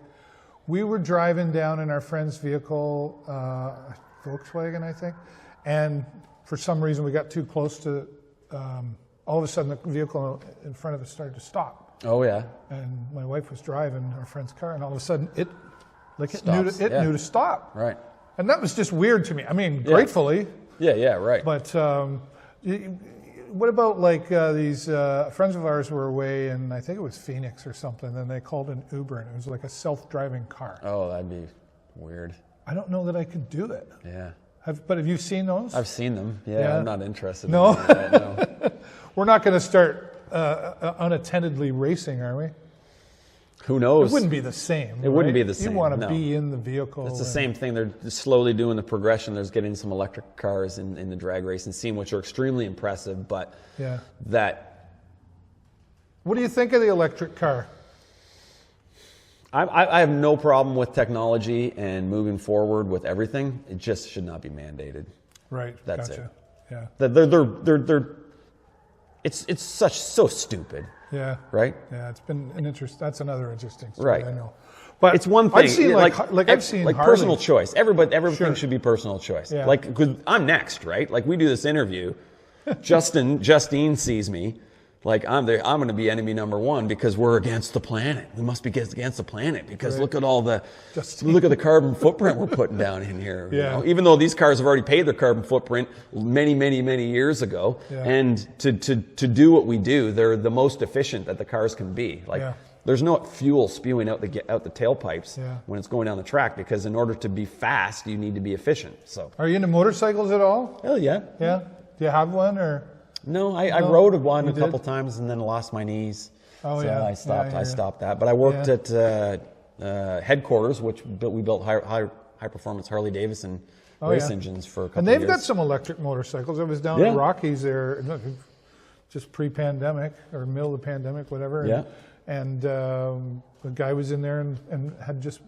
we were driving down in our friend's vehicle, Volkswagen, I think, and for some reason we got too close to, all of a sudden the vehicle in front of us started to stop. Oh yeah. And my wife was driving our friend's car, and all of a sudden it knew to stop. Right. And that was just weird to me. I mean, gratefully. Yeah, right. But what about like these friends of ours were away, and I think it was Phoenix or something, and they called an Uber, and it was like a self-driving car. Oh, that'd be weird. I don't know that I could do it. Yeah. But have you seen those? I've seen them. Yeah. I'm not interested No? in that. No. We're not going to start unattendedly racing, are we? Who knows? It wouldn't be the same. It wouldn't be the same. You want to be in the vehicle. It's the same thing. They're slowly doing the progression. There's getting some electric cars in the drag racing scene, which are extremely impressive. But what do you think of the electric car? I have no problem with technology and moving forward with everything. It just should not be mandated. Right. That's gotcha. it. Yeah. It's so stupid. Yeah. Right. Yeah. It's been an interest. That's another interesting story. Right. I know. But it's one thing. I've seen I've seen like Harley. personal choice. Everything should be personal choice. Yeah. Like, 'cause I'm next, right? Like we do this interview. Justine sees me. Like I'm going to be enemy number one because we're against the planet. We must be against the planet because look at the carbon footprint we're putting down in here. Yeah. You know? Even though these cars have already paid their carbon footprint many years ago, and to do what we do, they're the most efficient that the cars can be. Like there's no fuel spewing out the tailpipes when it's going down the track, because in order to be fast, you need to be efficient. So, are you into motorcycles at all? Hell yeah. Yeah. Do you have one or? No, I rode one a couple times and then lost my knees. Oh, so yeah. I stopped that. But I worked at headquarters, we built high performance Harley Davidson race engines for a couple of years. And they've got some electric motorcycles. I was down at Rockies there, just pre-pandemic or middle of the pandemic, whatever. And the guy was in there and had just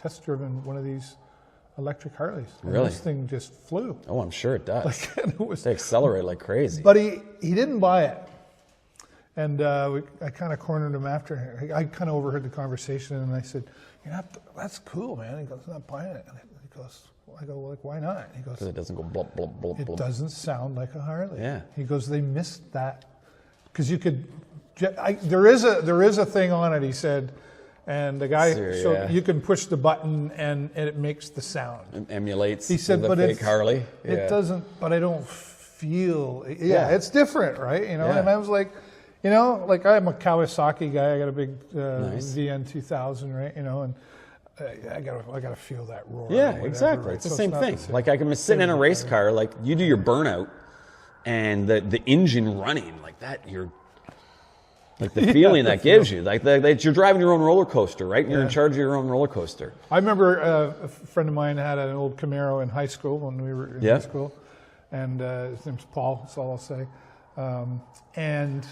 test driven one of these electric Harleys. And really? This thing just flew. Oh, I'm sure it does. They accelerate like crazy. But he didn't buy it. And I kind of cornered him after. I kind of overheard the conversation, and I said, that's cool, man. He goes, I'm not buying it. And I go, like, why not? He goes, because it doesn't go blub, blub, blub, blub. It doesn't sound like a Harley. Yeah. He goes, they missed that. Because you could, there is a thing on it, he said. And the guy, you can push the button and it makes the sound. It emulates he said, the fake Harley. It doesn't, but I don't feel, it's different, right? And I was like, like I'm a Kawasaki guy. I got a big VN 2000, right? And I gotta feel that roar. Yeah, exactly. Right? It's the same thing. Like I can sit in a race car, like you do your burnout, and the engine running like that. Like the feeling that gives you, like you're driving your own roller coaster, right? And you're in charge of your own roller coaster. I remember a friend of mine had an old Camaro in high school when we were in high school, and his name's Paul. That's all I'll say. And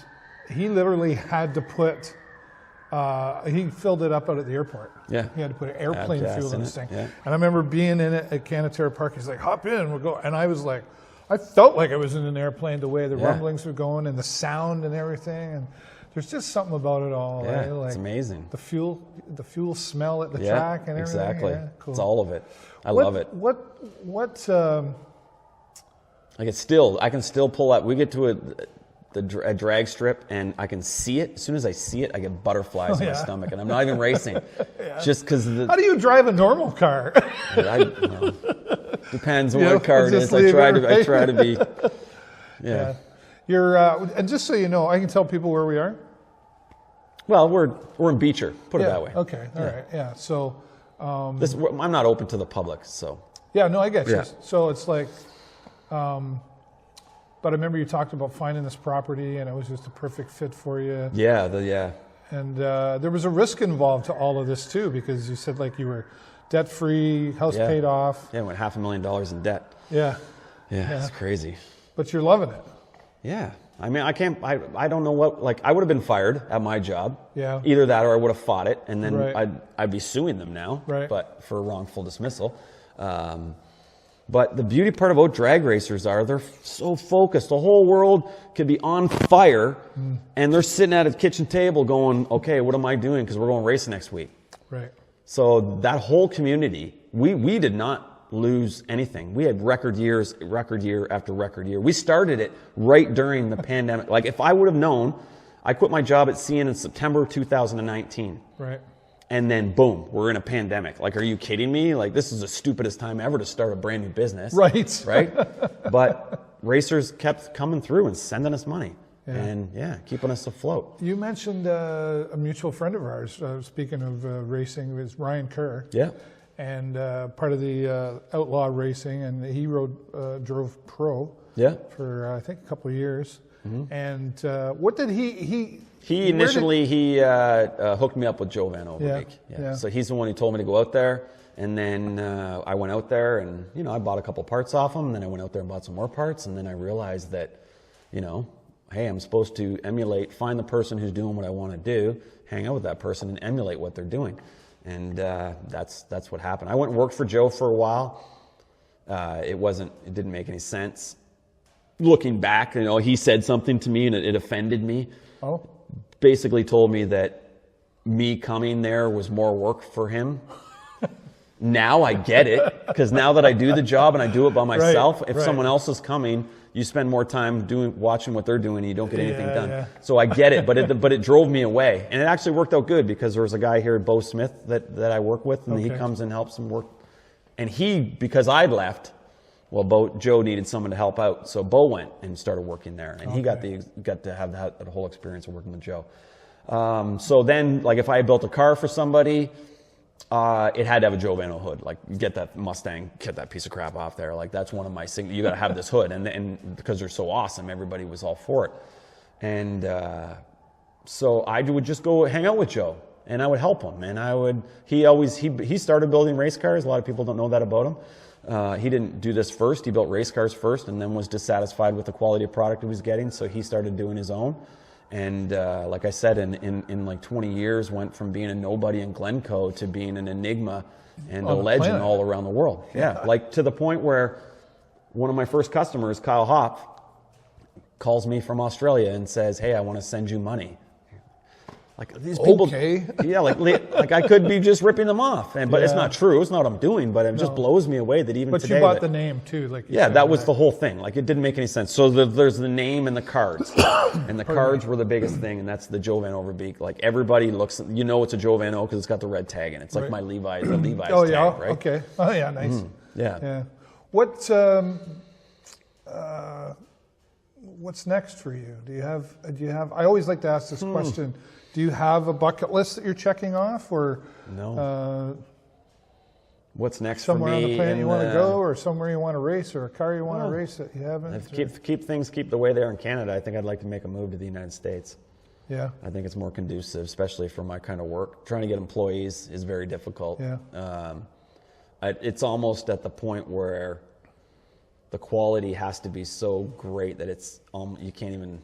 he literally had to put, he filled it up out at the airport. Yeah, he had to put airplane fuel in this thing. Yeah. And I remember being in it at Canada Park. He's like, "Hop in, we'll go." And I was like, I felt like I was in an airplane. The way the rumblings were going and the sound and everything and. There's just something about it all. Yeah, right? Like it's amazing. The fuel smell at the track and everything. Exactly. Yeah, cool. It's all of it. I love it. I can still pull up. We get to a drag strip and I can see it. As soon as I see it, I get butterflies in my stomach, and I'm not even racing. Just because. How do you drive a normal car? Depends on what car it is. I try to be. Yeah. You're and just so you know, I can tell people where we are. Well, we're in Beecher. Put it that way. Okay. All right. Yeah. So. I'm not open to the public, so. Yeah. No, I get you. So it's like, but I remember you talked about finding this property, and it was just a perfect fit for you. Yeah. And there was a risk involved to all of this too, because you said like you were debt-free, house paid off. Yeah, went $500,000 in debt. Yeah. It's crazy. But you're loving it. Yeah. I mean, I don't know what, like, I would have been fired at my job. Yeah. Either that or I would have fought it, and then I'd be suing them now. Right. But for wrongful dismissal. But the beauty part about drag racers they're so focused. The whole world could be on fire, and they're sitting at a kitchen table going, okay, what am I doing? Because we're going racing next week. Right. So that whole community, we did not lose anything. We had record year after record year. We started it right during the pandemic. Like, if I would have known, I quit my job at CN in September 2019. Right. And then boom, we're in a pandemic. Like, are you kidding me? Like, this is the stupidest time ever to start a brand new business. Right. Right? But racers kept coming through and sending us money. Yeah. And keeping us afloat. You mentioned a mutual friend of ours, speaking of racing, was Ryan Kerr. Yeah. And part of the Outlaw Racing, and he drove pro for, I think, a couple of years. Mm-hmm. And what did he initially hooked me up with Joe Van Overbeek. Yeah. So he's the one who told me to go out there, and then I went out there, and I bought a couple parts off him, and then I went out there and bought some more parts, and then I realized that, hey, I'm supposed to find the person who's doing what I want to do, hang out with that person, and emulate what they're doing, and that's what happened. I went and worked for Joe for a while. It didn't make any sense. Looking back, he said something to me, and it offended me. Oh. Basically told me that me coming there was more work for him. Now I get it, because now that I do the job and I do it by myself, if someone else is coming, you spend more time watching what they're doing, and you don't get anything done. Yeah. So I get it, but it drove me away, and it actually worked out good, because there was a guy here, Bo Smith, that I work with, and he comes and helps him work. And because I'd left, Joe needed someone to help out, so Bo went and started working there, and he got to have that whole experience of working with Joe. So then, like, if I built a car for somebody, it had to have a Joe Vano hood. Like, get that Mustang, get that piece of crap off there. Like, that's one of my things. You got to have this hood, and because they're so awesome, everybody was all for it. And so I would just go hang out with Joe, and I would help him. And he started building race cars. A lot of people don't know that about him. He didn't do this first. He built race cars first, and then was dissatisfied with the quality of product he was getting, so he started doing his own. And like I said, in like 20 years, went from being a nobody in Glencoe to being an enigma and a legend all around the world. Yeah, like to the point where one of my first customers, Kyle Hop, calls me from Australia and says, "Hey, I want to send you money." Like, these people, like I could be just ripping them off, but it's not true. It's not what I'm doing, but it just blows me away that even today. But you bought the name too, like that was the whole thing. Like, it didn't make any sense. So there's the name and the cards, and the cards were the biggest thing, and that's the Joe Van Overbeek. Like, everybody looks, it's a Joe Van O because it's got the red tag, and it's like my Levi's tag, right? Okay. Oh yeah, nice. Mm-hmm. Yeah. What's next for you? Do you have? I always like to ask this question. Do you have a bucket list that you're checking off, or no? What's next for me? Somewhere on the planet you want to go, or somewhere you want to race, or a car you want to race that you haven't? Keep things the way they are in Canada. I think I'd like to make a move to the United States. Yeah. I think it's more conducive, especially for my kind of work. Trying to get employees is very difficult. Yeah. It's almost at the point where the quality has to be so great that you can't even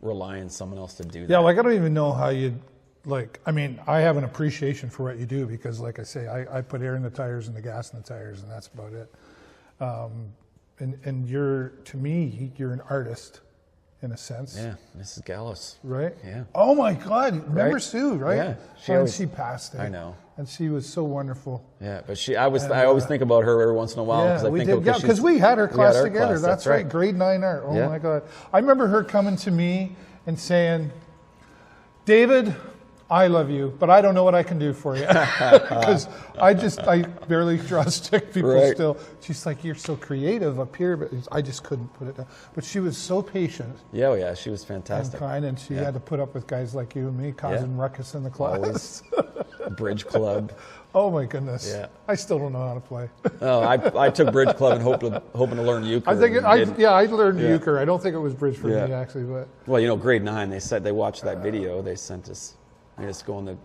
rely on someone else to do that. Yeah, like, I don't even know how you'd, like, I mean, I have an appreciation for what you do, because, like I say, I put air in the tires and the gas in the tires, and that's about it. And to me, you're an artist, in a sense. Yeah, Mrs. Gallus. Right? Yeah. Oh my God, remember Sue, right? Yeah. She passed it. I know. And she was so wonderful. Yeah, but I always think about her every once in a while. Because we had her class together. That's right. Grade 9 art. Oh my God. I remember her coming to me and saying, "David, I love you, but I don't know what I can do for you." Because I barely draw stick people still. She's like, "You're so creative up here," but I just couldn't put it down. But she was so patient. Yeah, she was fantastic. And kind, and she had to put up with guys like you and me causing ruckus in the class. Bridge club. Oh my goodness. Yeah. I still don't know how to play. I took bridge club and hoping to learn euchre. I learned euchre. I don't think it was bridge for me, actually, but. Well, grade 9, they watched that video. They sent us. They just go on the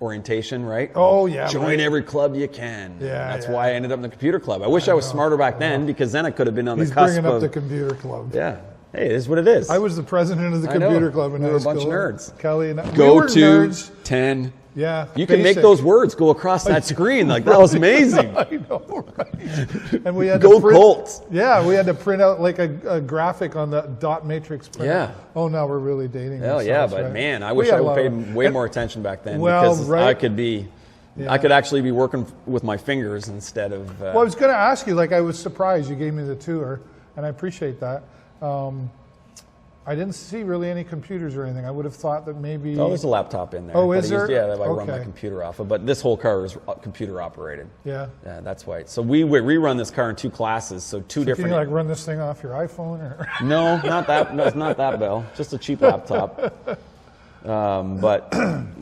orientation, right? Oh yeah. Join every club you can. Yeah. That's why I ended up in the computer club. I wish I was smarter back then, because then I could have been on the cusp of. He's bringing up the computer club. Yeah. Hey, it is what it is. I was the president of the computer club in high school. We were a bunch of nerds. Kelly and I. Go to nerds. 10. Yeah. You can make those words go across that screen. Like, that was amazing. I know, right? And we had Go Colts. Yeah, we had to print out like a graphic on the dot matrix printer. Yeah. Oh, now we're really dating. Hell yeah, but right? man, I wish I would paid way more attention back then, because right. I could actually be working with my fingers instead of... Well, I was going to ask you, like, I was surprised you gave me the tour, and I appreciate that. I didn't see really any computers or anything. I would have thought that maybe... Oh, there's a laptop in there. Oh, is there? Yeah, that I run my computer off of. But this whole car is computer operated. Yeah. Yeah, that's why. So we rerun this car in 2 classes, so two different... Can you, like, run this thing off your iPhone? Or? No, not that. No, it's not that, Bill. Just a cheap laptop. But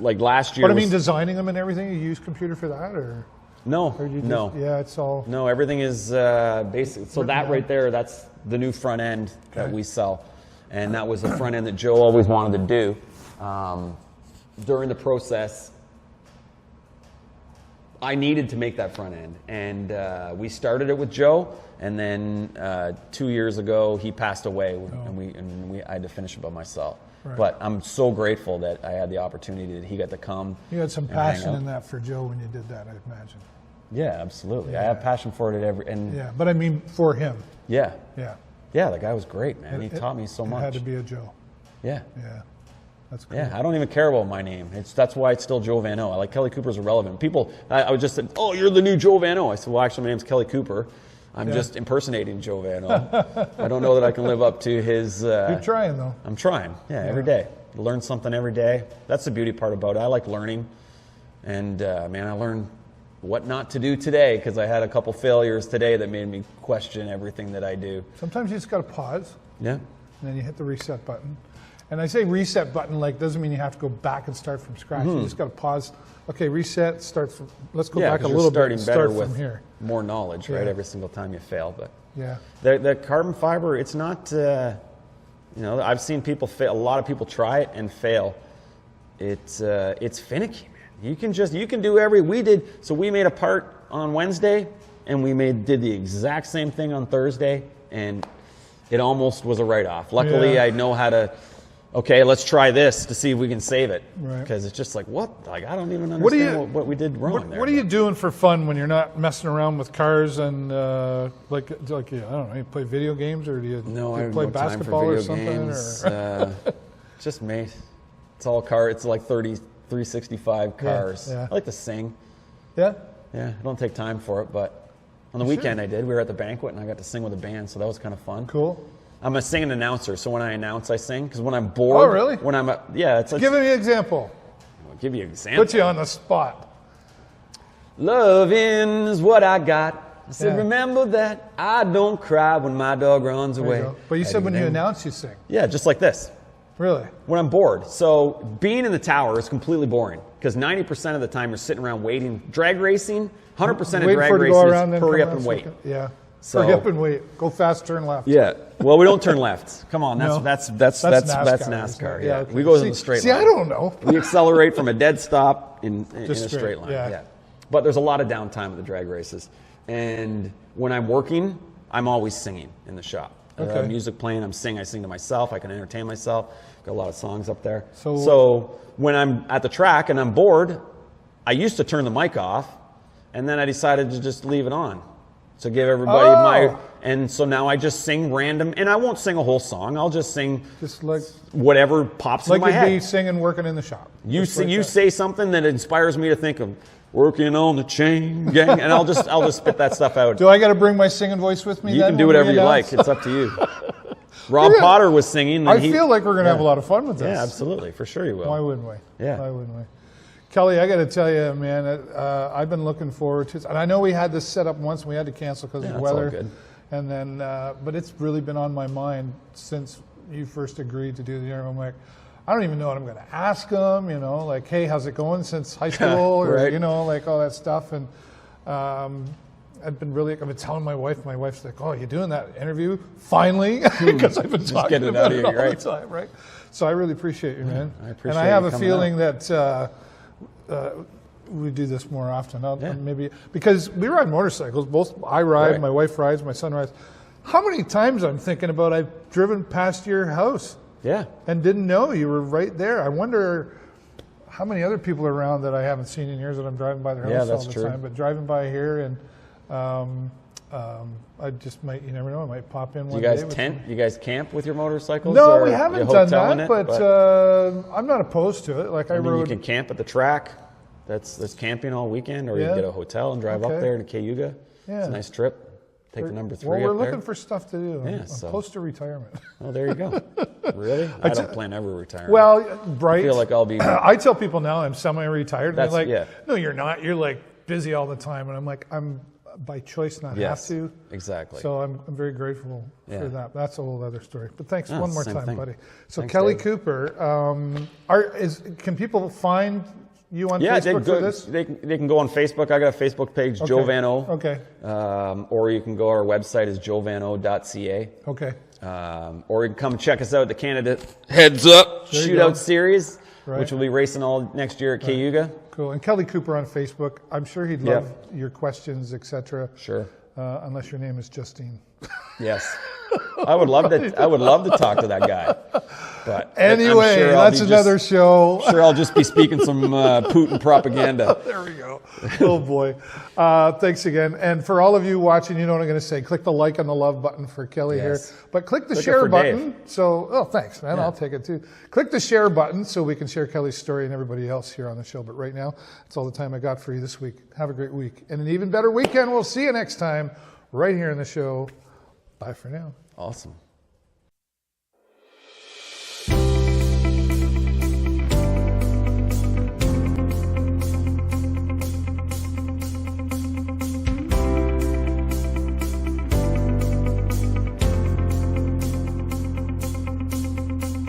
like last year... But I mean, designing them and everything, you use computer for that, or... No, or you just, no. Yeah, it's all... No, everything is basic. So that right there, that's the new front end that we sell. And that was the front end that Joe always wanted to do. During the process, I needed to make that front end. And we started it with Joe. And then 2 years ago, he passed away. And I had to finish it by myself. Right. But I'm so grateful that I had the opportunity that he got to come. You had some passion in that for Joe when you did that, I imagine. Yeah, absolutely. Yeah. I have passion for it at every... Yeah, but I mean for him. Yeah. Yeah. Yeah, the guy was great, man. He taught me so much. It had to be a Joe. Yeah. Yeah. That's cool. Yeah, I don't even care about my name. That's why it's still Joe Van O. I like Kelly Cooper's irrelevant. People, I would just say, oh, you're the new Joe Van O. I said, well, actually, my name's Kelly Cooper. I'm just impersonating Joe Van O. I don't know that I can live up to his... You're trying, though. I'm trying, every day. Learn something every day. That's the beauty part about it. I like learning. And, man, I learned what not to do today, because I had a couple failures today that made me question everything that I do. Sometimes you just got to pause. Yeah. And then you hit the reset button. And I say reset button, like, doesn't mean you have to go back and start from scratch. You just got to pause. Okay, reset, start from, let's go back a little bit and start from here. More knowledge, right? Every single time you fail. But the carbon fiber, it's not, I've seen people fail. A lot of people try it and fail. It's finicky, man. You can do we made a part on Wednesday, and we did the exact same thing on Thursday, and it almost was a write-off. Luckily, I know how to, okay, let's try this to see if we can save it. Right. Because it's just like, what? Like, I don't even understand what we did wrong there. What are you doing for fun when you're not messing around with cars and, I don't know, you play video games, or do you play basketball or something? Just me. It's all car. It's like 365 cars. Yeah. I like to sing. Yeah? Yeah, I don't take time for it, but on the weekend I did. We were at the banquet, and I got to sing with a band, so that was kind of fun. Cool. I'm a singing announcer, so when I announce, I sing, because when I'm bored... Oh, really? When I'm... it's like... Give me an example. I'll give you an example. Put you on the spot. Loving is what I got. I said, remember that I don't cry when my dog runs away. But you said when you announce, you sing. Yeah, just like this. Really? When I'm bored. So being in the tower is completely boring, because 90% of the time you're sitting around waiting. Drag racing, 100% of drag racing is hurry up and wait. Yeah. So, hurry up and wait. Go fast, turn left. Yeah. Well, we don't turn left. Come on, that's NASCAR. Yeah. Okay. We go in the straight line. See, I don't know. We accelerate from a dead stop in a straight line. Yeah. But there's a lot of downtime with the drag races. And when I'm working, I'm always singing in the shop. Okay. Music playing, I sing to myself. I can entertain myself. Got a lot of songs up there. So when I'm at the track and I'm bored, I used to turn the mic off, and then I decided to just leave it on. So give everybody and so now I just sing random, and I won't sing a whole song. I'll just sing like whatever pops in my head. Like you'd be singing working in the shop. You say something that inspires me to think of working on the chain gang, and I'll just spit that stuff out. Do I got to bring my singing voice with me? You can do whatever you like. It's up to you. Rob Potter was singing. I feel like we're going to have a lot of fun with this. Yeah, absolutely. For sure you will. Why wouldn't we? Yeah. Why wouldn't we? Kelly, I got to tell you, man, I've been looking forward to it. And I know we had this set up once, and we had to cancel because of the weather. All good. And then, but it's really been on my mind since you first agreed to do the interview. I'm like, I don't even know what I'm going to ask them, like, hey, how's it going since high school? Or, like all that stuff. And I've been telling my wife. My wife's like, "Oh, you doing that interview finally?" Because I've been talking about it all the time, right? So I really appreciate you, man. I appreciate. And I have a feeling that we do this more often. Maybe because we ride motorcycles. Both I ride, my wife rides, my son rides. How many times I'm thinking about I've driven past your house, and didn't know you were right there. I wonder. how many other people are around that I haven't seen in years that I'm driving by their house all the time. But driving by here and I just might, you never know, I might pop in one day. Do you guys tent? You guys camp with your motorcycles? No, we haven't done that, but I'm not opposed to it. Like I mean, you can camp at the track. That's camping all weekend, or you can get a hotel and drive up there to Cayuga. Yeah. It's a nice trip. Take the number 3 Well, we're up there. looking for stuff to do. I'm close to retirement. Oh, there you go. Really? I don't plan ever retiring. Well, right. I feel like I'll be... I tell people now I'm semi-retired. And they're like, no, you're not. You're like busy all the time. And I'm like, I'm by choice not have to. Exactly. So I'm very grateful for that. That's a whole other story. But thanks one more time, buddy. So thanks, Kelly Dave. Cooper, can people find you on Facebook for this? They can go on Facebook. I got a Facebook page, Joe Van O. Okay. Or you can go, our website is joevano.ca. Okay. Or you can come check us out at the Candidate Heads Up Shootout Series, which will be racing all next year at Cayuga. Cool. And Kelly Cooper on Facebook. I'm sure he'd love your questions, etc. Sure. Unless your name is Justine. Yes. I would love to talk to that guy. But anyway, sure that's another show. Sure, I'll just be speaking some Putin propaganda. There we go. Oh boy. Thanks again. And for all of you watching, you know what I'm going to say. Click the like and the love button for Kelly here. But click the share button. Dave. Thanks, man. Yeah. I'll take it too. Click the share button so we can share Kelly's story and everybody else here on the show. But right now, that's all the time I got for you this week. Have a great week and an even better weekend. We'll see you next time right here in the show. Bye for now. Awesome.